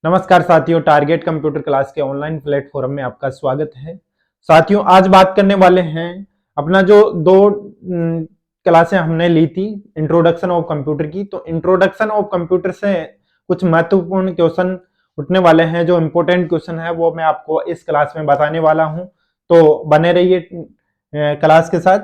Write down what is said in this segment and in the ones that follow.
नमस्कार साथियों, target computer class के ऑनलाइन प्लेटफॉर्म में आपका स्वागत है। साथियों, आज बात करने वाले हैं अपना जो दो क्लासें हमने ली थी इंट्रोडक्शन ऑफ कंप्यूटर की। तो इंट्रोडक्शन ऑफ कंप्यूटर से कुछ महत्वपूर्ण क्वेश्चन उठने वाले हैं, जो इंपॉर्टेंट क्वेश्चन है वो मैं आपको इस क्लास में बताने वाला हूं। तो बने रहिए क्लास के साथ।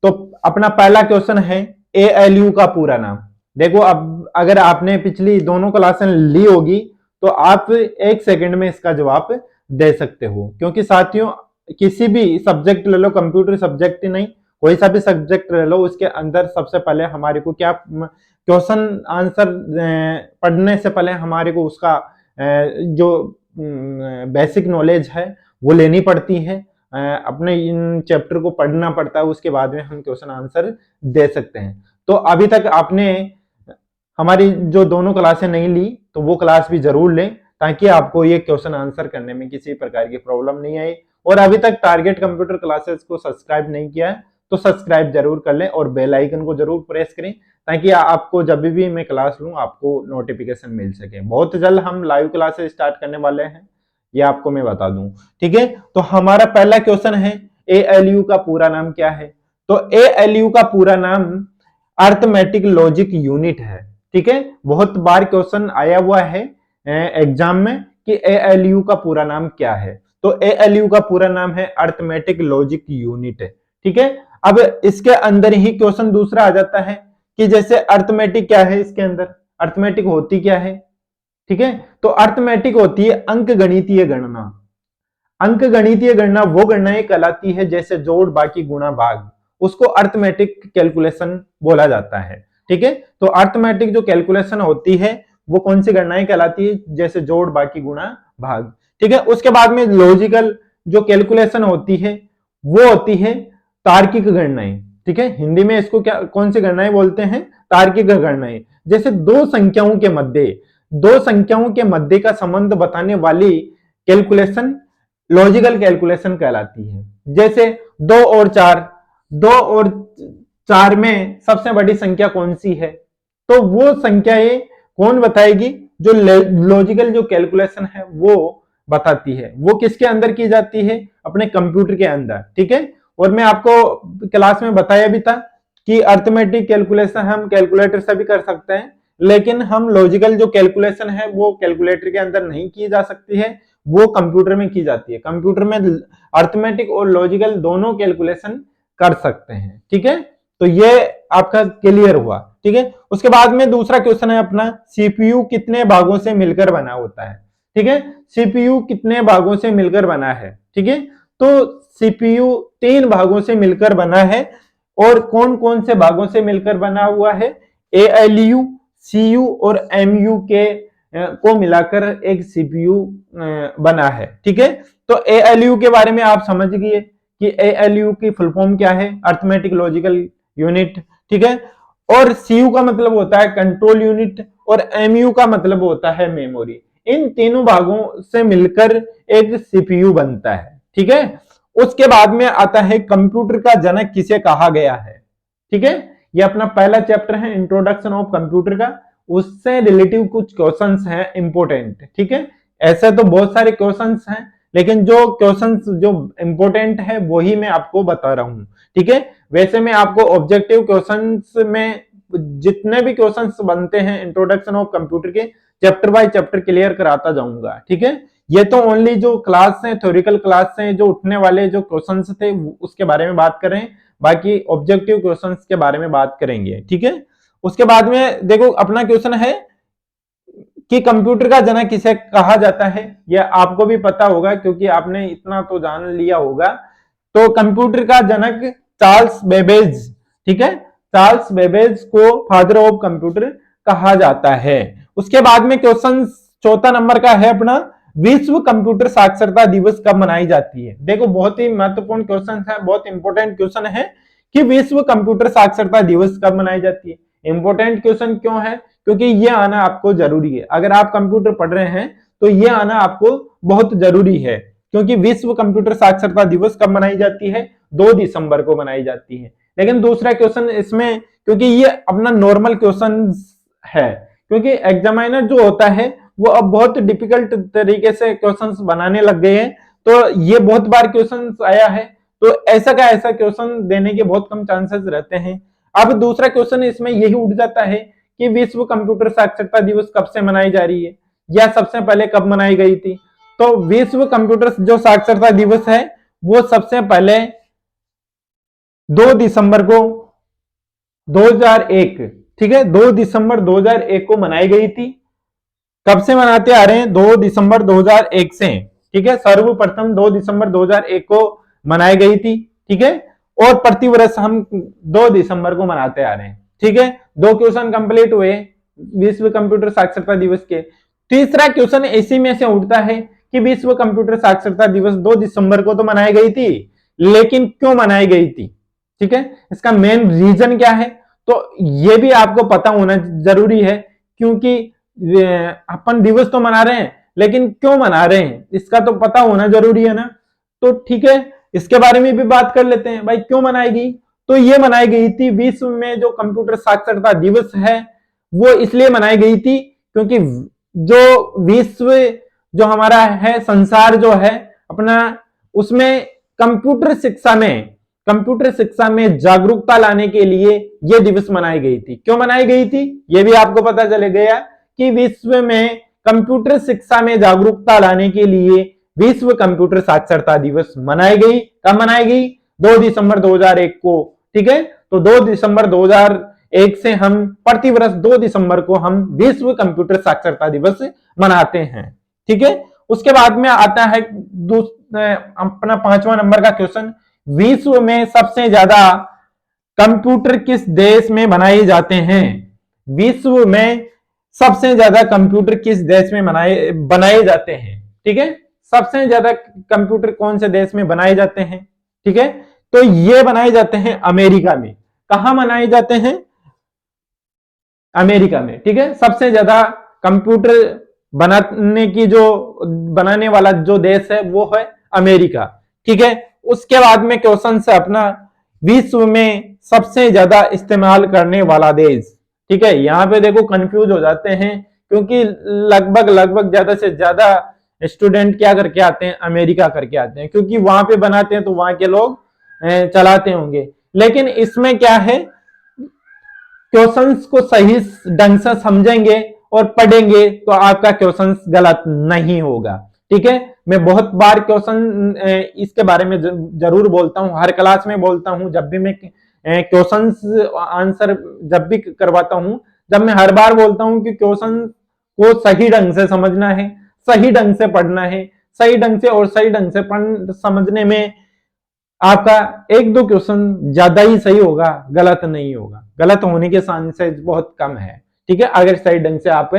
तो अपना पहला क्वेश्चन है ALU का पूरा नाम। देखो, अब अगर आपने पिछली दोनों क्लासें ली होगी तो आप एक सेकंड में इसका जवाब दे सकते हो, क्योंकि साथियों किसी भी सब्जेक्ट ले लो, कंप्यूटर सब्जेक्ट ही नहीं, कोई सा भी सब्जेक्ट ले लो, उसके अंदर सबसे पहले हमारे को क्या क्वेश्चन आंसर पढ़ने से पहले हमारे को उसका जो बेसिक नॉलेज है वो लेनी पड़ती है। अपने इन चैप्टर को पढ़ना पड़ता है, उसके बाद में हम क्वेश्चन आंसर दे सकते हैं। तो अभी तक आपने हमारी जो दोनों क्लासें नहीं ली तो वो क्लास भी जरूर लें, ताकि आपको ये क्वेश्चन आंसर करने में किसी प्रकार की प्रॉब्लम नहीं आए। और अभी तक टारगेट कंप्यूटर क्लासेस को सब्सक्राइब नहीं किया है तो सब्सक्राइब जरूर कर लें और बेल आइकन को जरूर प्रेस करें, ताकि आपको जब भी मैं क्लास लूं आपको नोटिफिकेशन मिल सके। बहुत जल्द हम लाइव क्लासेस स्टार्ट करने वाले हैं, ये आपको मैं बता दूं। ठीक है, तो हमारा पहला क्वेश्चन है ALU का पूरा नाम क्या है। तो ALU का पूरा नाम अर्थमेटिक लॉजिक यूनिट है। ठीक है, बहुत बार क्वेश्चन आया हुआ है एग्जाम में कि ALU का पूरा नाम क्या है। तो ALU का पूरा नाम है अर्थमेटिक लॉजिक यूनिट। ठीक है, अब इसके अंदर ही क्वेश्चन दूसरा आ जाता है कि जैसे अर्थमेटिक क्या है, इसके अंदर अर्थमेटिक होती क्या है। ठीक है, तो अर्थमेटिक होती है अंक गणितीय गणना। अंक गणितीय गणना वो गणनाएं कहलाती है जैसे जोड़, बाकी, गुणा, भाग, उसको अर्थमेटिक कैलकुलेशन बोला जाता है। ठीक है, तो अर्थमेटिक जो कैलकुलेशन होती है वो कौन सी गणनाएं कहलाती है, जैसे जोड़, बाकी, गुणा, भाग। ठीक है, उसके बाद में लॉजिकल जो कैलकुलेशन होती है वो होती है तार्किक गणनाएं। ठीक है, हिंदी में इसको क्या कौन सी गणनाएं बोलते हैं, तार्किक गणनाएं। जैसे दो संख्याओं के मध्य का संबंध बताने वाली कैलकुलेशन लॉजिकल कैलकुलेशन कहलाती है। जैसे 2 और 4 में सबसे बड़ी संख्या कौन सी है, तो वो संख्या ये कौन बताएगी, जो लॉजिकल जो कैलकुलेशन है वो बताती है। वो किसके अंदर की जाती है, अपने कंप्यूटर के अंदर। ठीक है, और मैं आपको क्लास में बताया भी था कि अर्थमेटिक कैलकुलेशन हम कैलकुलेटर से भी कर सकते हैं, लेकिन हम लॉजिकल जो कैलकुलेशन है वो कैलकुलेटर के अंदर नहीं की जा सकती है, वो कंप्यूटर में की जाती है। कंप्यूटर में अर्थमेटिक और लॉजिकल दोनों कैलकुलेशन कर सकते हैं। ठीक है, तो ये आपका क्लियर हुआ। ठीक है, उसके बाद में दूसरा क्वेश्चन है अपना, सीपीयू कितने भागों से मिलकर बना होता है। ठीक है, सीपीयू कितने भागों से मिलकर बना है। ठीक है, तो सीपीयू 3 भागों से मिलकर बना है। और कौन कौन से भागों से मिलकर बना हुआ है, ALU, CU और MU के को मिलाकर एक सीपीयू बना है। ठीक है, तो ALU के बारे में आप समझ गए कि ALU की फुल फॉर्म क्या है, अर्थमेटिक लॉजिकल यूनिट। ठीक है, और CU का मतलब होता है कंट्रोल यूनिट और MU का मतलब होता है मेमोरी। इन तीनों भागों से मिलकर एक सीपीयू बनता है। ठीक है, उसके बाद में आता है कंप्यूटर का जनक किसे कहा गया है। ठीक है, ये अपना पहला चैप्टर है इंट्रोडक्शन ऑफ कंप्यूटर का, उससे रिलेटिव कुछ क्वेश्चंस हैं इंपॉर्टेंट। ठीक है, ऐसे तो बहुत सारे क्वेश्चंस हैं, लेकिन जो क्वेश्चंस जो इंपॉर्टेंट है वही मैं आपको बता रहा हूं। ठीक है, वैसे मैं आपको ऑब्जेक्टिव क्वेश्चंस में जितने भी क्वेश्चंस बनते हैं इंट्रोडक्शन ऑफ कंप्यूटर के चैप्टर बाय चैप्टर क्लियर कराता जाऊंगा। ठीक है, ये तो ओनली जो क्लास है, थ्योरिकल क्लास है, जो उठने वाले जो क्वेश्चंस थे उसके बारे में बात कर रहे हैं, बाकी ऑब्जेक्टिव क्वेश्चंस के बारे में बात करेंगे। ठीक है, उसके बाद में देखो अपना क्वेश्चन है कि कंप्यूटर का जनक किसे कहा जाता है। यह आपको भी पता होगा क्योंकि आपने इतना तो जान लिया होगा। तो कंप्यूटर का जनक चार्ल्स बेबेज। ठीक है, चार्ल्स बेबेज को फादर ऑफ कंप्यूटर कहा जाता है। उसके बाद में क्वेश्चन चौथा नंबर का है अपना, विश्व कंप्यूटर साक्षरता दिवस कब मनाई जाती है। देखो बहुत ही महत्वपूर्ण क्वेश्चन है, बहुत इंपॉर्टेंट क्वेश्चन है कि विश्व कंप्यूटर साक्षरता दिवस कब मनाई जाती है। इंपॉर्टेंट क्वेश्चन क्यों है, क्योंकि ये आना आपको जरूरी है। अगर आप कंप्यूटर पढ़ रहे हैं तो ये आना आपको बहुत जरूरी है, क्योंकि विश्व कंप्यूटर साक्षरता दिवस कब मनाई जाती है, 2 दिसंबर को मनाई जाती है। लेकिन दूसरा क्वेश्चन इसमें, क्योंकि ये अपना नॉर्मल क्वेश्चन है, क्योंकि एग्जामिनर जो होता है वो अब बहुत डिफिकल्ट तरीके से क्वेश्चंस बनाने लग गए हैं। तो ये बहुत बार क्वेश्चन आया है, तो ऐसा का ऐसा क्वेश्चन देने के बहुत कम चांसेस रहते हैं। अब दूसरा क्वेश्चन इसमें यही उठ जाता है कि विश्व कंप्यूटर साक्षरता दिवस कब से मनाई जा रही है, या सबसे पहले कब मनाई गई थी। तो विश्व कंप्यूटर जो साक्षरता दिवस है वो सबसे पहले 2 दिसंबर को 2001, ठीक है, 2 दिसंबर 2001 को मनाई गई थी। कब से मनाते आ रहे हैं? 2 दिसंबर 2001 से, ठीक है। सर्वप्रथम 2 दिसंबर 2001 को मनाई गई थी, ठीक है। और प्रतिवर्ष हम 2 दिसंबर को मनाते आ रहे हैं, ठीक है। 2 क्वेश्चन कंप्लीट हुए विश्व कंप्यूटर साक्षरता दिवस के। तीसरा क्वेश्चन इसी में से उठता है कि विश्व कंप्यूटर साक्षरता दिवस 2 दिसंबर को तो मनाई गई थी, लेकिन क्यों मनाई गई थी, ठीक है। इसका मेन रीजन क्या है, तो ये भी आपको पता होना जरूरी है, क्योंकि अपन दिवस तो मना रहे हैं लेकिन क्यों मना रहे हैं इसका तो पता होना जरूरी है ना। तो ठीक है, इसके बारे में भी बात कर लेते हैं भाई, क्यों मनाई गई। तो ये मनाई गई थी, विश्व में जो कंप्यूटर साक्षरता दिवस है वो इसलिए मनाई गई थी क्योंकि जो विश्व जो हमारा है, संसार जो है अपना, उसमें कंप्यूटर शिक्षा में जागरूकता लाने के लिए यह दिवस मनाई गई थी। क्यों मनाई गई थी यह भी आपको पता चल गया कि विश्व में कंप्यूटर शिक्षा में जागरूकता लाने के लिए विश्व कंप्यूटर साक्षरता दिवस मनाई गई। कब मनाई गई? 2 दिसंबर 2001 को, ठीक है। तो 2 दिसंबर 2001 से हम प्रतिवर्ष 2 दिसंबर को हम विश्व कंप्यूटर साक्षरता दिवस मनाते हैं, ठीक है। उसके बाद में आता है अपना 5वां नंबर का क्वेश्चन, विश्व में सबसे ज्यादा कंप्यूटर किस देश में बनाए जाते हैं? विश्व में सबसे ज्यादा कंप्यूटर किस देश में बनाए जाते हैं, ठीक है। सबसे ज्यादा कंप्यूटर कौन से देश में बनाए जाते हैं, ठीक है। तो ये बनाए जाते हैं अमेरिका में। कहां बनाए जाते हैं? अमेरिका में, ठीक है। सबसे ज्यादा कंप्यूटर बनाने वाला जो देश है वो है अमेरिका, ठीक है। उसके बाद में क्वेश्चन से अपना, विश्व में सबसे ज्यादा इस्तेमाल करने वाला देश, ठीक है। यहां पे देखो कंफ्यूज हो जाते हैं क्योंकि लगभग ज्यादा से ज्यादा स्टूडेंट क्या करके आते हैं? अमेरिका करके आते हैं, क्योंकि वहां पे बनाते हैं तो वहां के लोग चलाते होंगे। लेकिन इसमें क्या है, क्वेश्चंस को सही ढंग से समझेंगे और पढ़ेंगे तो आपका क्वेश्चन गलत नहीं होगा, ठीक है। मैं बहुत बार क्वेश्चन इसके बारे में जरूर बोलता हूं, हर क्लास में बोलता हूं, जब भी मैं क्वेश्चंस आंसर जब भी करवाता हूं, जब मैं हर बार बोलता हूं कि क्वेश्चन को सही ढंग से समझना है, सही ढंग से पढ़ना है, सही ढंग से और सही ढंग से समझने में आपका 1-2 क्वेश्चन ज्यादा ही सही होगा, गलत नहीं होगा। गलत होने के चांसेस बहुत कम है, ठीक है, अगर सही ढंग से आप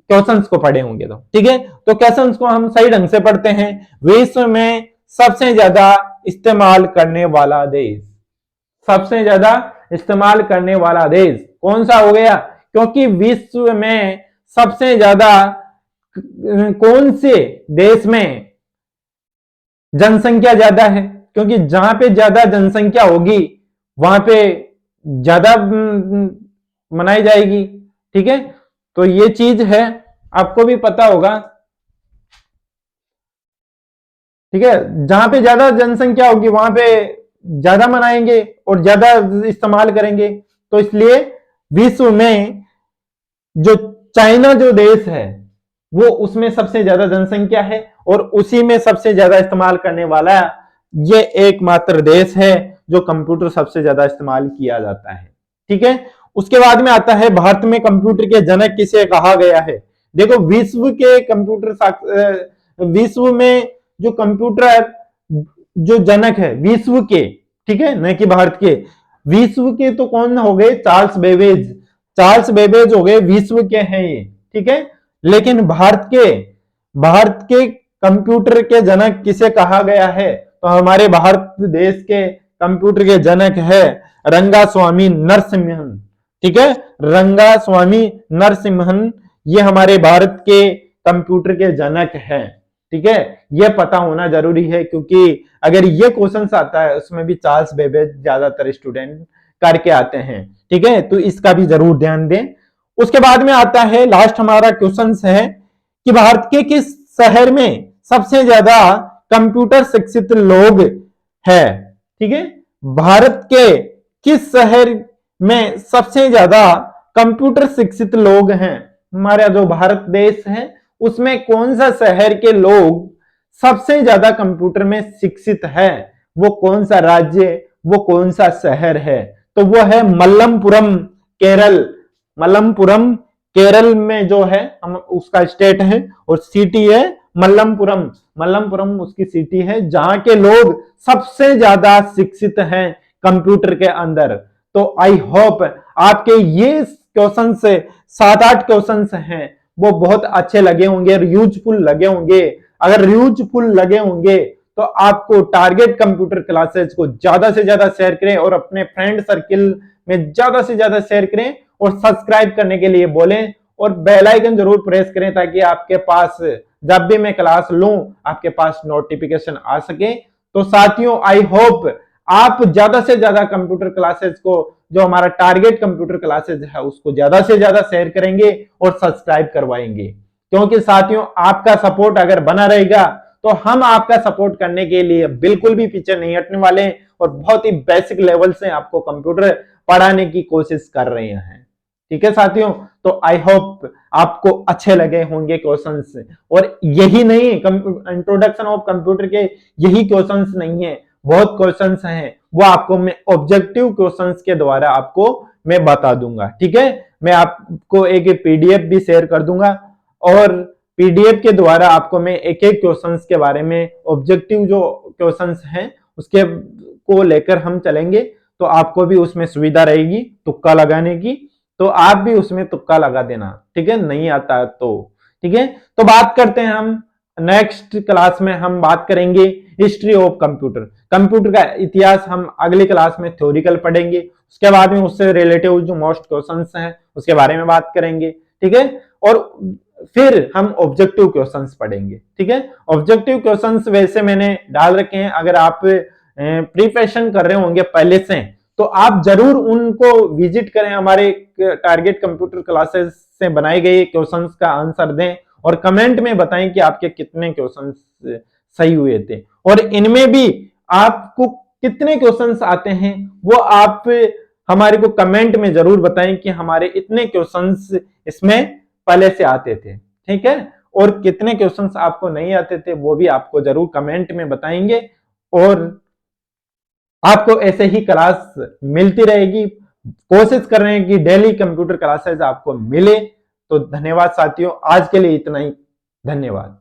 क्वेश्चंस को पढ़े होंगे तो, ठीक है। तो क्वेश्चंस को हम सही ढंग से पढ़ते हैं। विश्व में सबसे ज्यादा इस्तेमाल करने वाला देश, सबसे ज्यादा इस्तेमाल करने वाला देश कौन सा हो गया? क्योंकि विश्व में सबसे ज्यादा कौन से देश में जनसंख्या ज्यादा है, क्योंकि जहां पे ज्यादा जनसंख्या होगी वहां पे ज्यादा मनाई जाएगी, ठीक है। तो ये चीज है, आपको भी पता होगा, ठीक है। जहां पे ज्यादा जनसंख्या होगी वहां पे ज्यादा मनाएंगे और ज्यादा इस्तेमाल करेंगे। तो इसलिए विश्व में जो चाइना जो देश है वो उसमें सबसे ज्यादा जनसंख्या है और उसी में सबसे ज्यादा इस्तेमाल करने वाला ये एकमात्र देश है जो कंप्यूटर सबसे ज्यादा इस्तेमाल किया जाता है, ठीक है। उसके बाद में आता है, भारत में कंप्यूटर के जनक किसे कहा गया है? देखो, विश्व में जो कंप्यूटर जो जनक है विश्व के, ठीक है, न कि भारत के, विश्व के तो कौन हो गए? चार्ल्स बेबेज हो गए, विश्व के हैं ये, ठीक है। लेकिन भारत के कंप्यूटर के जनक किसे कहा गया है? तो हमारे भारत देश के कंप्यूटर के जनक है रंगास्वामी नरसिम्हन, ठीक है। रंगास्वामी नरसिम्हन ये हमारे भारत के कंप्यूटर के जनक हैं, ठीक है। ये पता होना जरूरी है क्योंकि अगर ये क्वेश्चन आता है उसमें भी चार्ल्स बेबेज ज्यादातर स्टूडेंट करके आते हैं, ठीक है। तो इसका भी जरूर ध्यान दें। उसके बाद में आता है लास्ट हमारा क्वेश्चन है कि भारत के किस शहर में सबसे ज्यादा कंप्यूटर शिक्षित लोग है। ठीक है, भारत के किस शहर में सबसे ज्यादा कंप्यूटर शिक्षित लोग हैं। हमारा जो भारत देश है उसमें कौन सा शहर के लोग सबसे ज्यादा कंप्यूटर में शिक्षित है, वो कौन सा राज्य, वो कौन सा शहर है, तो वो है मल्लमपुरम, केरल। मल्लमपुरम केरल में जो है हम उसका स्टेट है और सिटी है मल्लमपुरम। मल्लमपुरम उसकी सिटी है जहां के लोग सबसे ज्यादा शिक्षित हैं कंप्यूटर के अंदर। तो आई होप आपके ये क्वेश्चन से 7-8 क्वेश्चन हैं वो बहुत अच्छे लगे होंगे और यूजफुल लगे होंगे। अगर यूजफुल लगे होंगे तो आपको टारगेट कंप्यूटर क्लासेस को ज्यादा से ज्यादा शेयर करें और अपने फ्रेंड सर्किल में ज्यादा से ज्यादा शेयर करें और सब्सक्राइब करने के लिए बोलें और बेल आइकन जरूर प्रेस करें ताकि आपके पास जब भी मैं क्लास लूं आपके पास नोटिफिकेशन आ सके। तो साथियों आई होप आप ज्यादा से ज्यादा कंप्यूटर क्लासेस को, जो हमारा टारगेट कंप्यूटर क्लासेस है उसको ज्यादा से ज्यादा शेयर करेंगे और सब्सक्राइब करवाएंगे, क्योंकि साथियों आपका सपोर्ट अगर बना रहेगा तो हम आपका सपोर्ट करने के लिए बिल्कुल भी पीछे नहीं हटने वाले और बहुत ही बेसिक लेवल से आपको कंप्यूटर पढ़ाने की कोशिश कर रहे हैं। ठीक है साथियों, तो आई होप आपको अच्छे लगे होंगे क्वेश्चंस। और यही नहीं, इंट्रोडक्शन ऑफ कंप्यूटर के यही क्वेश्चंस नहीं है, बहुत क्वेश्चंस हैं वो आपको मैं ऑब्जेक्टिव क्वेश्चंस के द्वारा आपको मैं बता दूंगा। ठीक है, मैं आपको एक पीडीएफ भी शेयर कर दूंगा और पीडीएफ के द्वारा आपको मैं एक एक क्वेश्चंस के बारे में, ऑब्जेक्टिव जो क्वेश्चंस हैं उसके को लेकर हम चलेंगे, तो आपको भी उसमें सुविधा रहेगी तुक्का लगाने की, तो आप भी उसमें तुक्का लगा देना। ठीक है, नहीं आता है तो। ठीक है, तो बात करते हैं हम नेक्स्ट क्लास में हम बात करेंगे हिस्ट्री ऑफ कंप्यूटर। कंप्यूटर का इतिहास हम अगली क्लास में थ्योरिकल पढ़ेंगे, उसके बाद में उससे रिलेटिव जो मोस्ट क्वेश्चंस हैं उसके बारे में बात करेंगे। ठीक है, और फिर हम ऑब्जेक्टिव क्वेश्चंस पढ़ेंगे। ठीक है, ऑब्जेक्टिव क्वेश्चंस वैसे मैंने डाल रखे हैं, अगर आप प्रिपरेशन कर रहे होंगे पहले से तो आप जरूर उनको विजिट करें, हमारे टारगेट कंप्यूटर क्लासेस से बनाए गए क्वेश्चंस का आंसर दें और कमेंट में बताएं कि आपके कितने क्वेश्चंस सही हुए थे और इनमें भी आपको कितने क्वेश्चंस आते हैं वो आप हमारे को कमेंट में जरूर बताएं कि हमारे इतने क्वेश्चंस इसमें पहले से आते थे। ठीक है, और कितने क्वेश्चंस आपको नहीं आते थे वो भी आपको जरूर कमेंट में बताएंगे और आपको ऐसे ही क्लास मिलती रहेगी। कोशिश कर रहे हैं कि डेली कंप्यूटर क्लासेस आपको मिले। तो धन्यवाद साथियों, आज के लिए इतना ही। धन्यवाद।